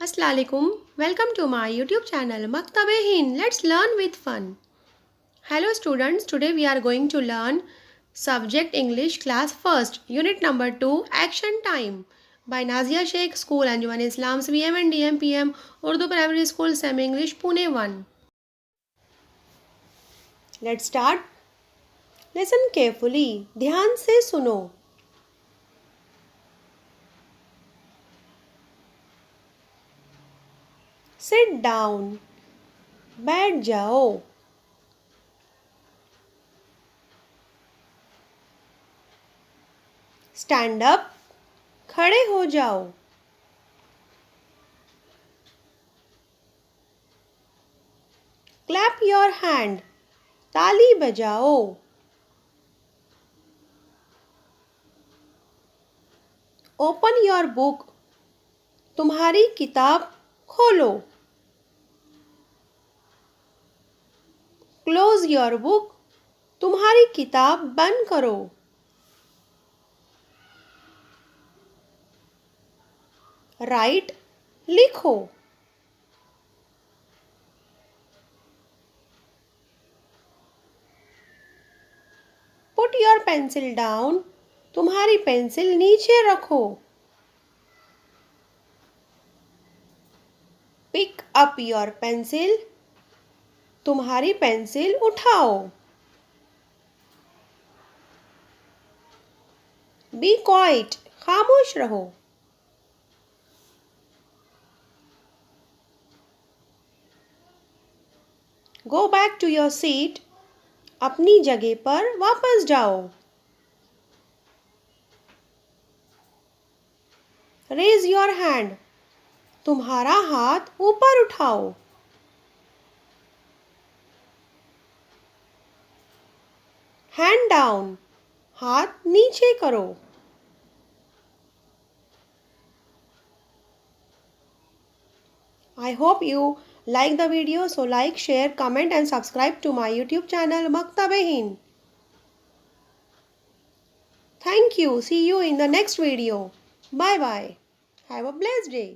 Assalamualaikum. Welcome to my YouTube channel Maktabe-Hind. Let's learn with fun. Hello students. Today we are going to learn Subject English Class First, Unit number 2, Action Time by Nazia Sheikh, School Anjuman Islam's VM and DMPM, Urdu Primary School, Semi English, Pune 1. Let's start. Listen carefully. ध्यान से सुनो. Sit down. बैठ जाओ. Stand up. खड़े हो जाओ. Clap your hand. ताली बजाओ. Open your book. तुम्हारी किताब खोलो. Close your book. तुम्हारी किताब बंद करो. Write. लिखो. Put your pencil down. तुम्हारी पेंसिल नीचे रखो. Pick up your pencil. तुम्हारी पेंसिल उठाओ. Be quiet. खामोश रहो. Go back to your seat. अपनी जगह पर वापस जाओ. Raise your hand. तुम्हारा हाथ ऊपर उठाओ. Hand down. हाथ नीचे करो. I hope you like the video, so like, share, comment and subscribe to my YouTube channel Maktabe-Hind. Thank you. See you in the next video. Bye bye. Have a blessed day.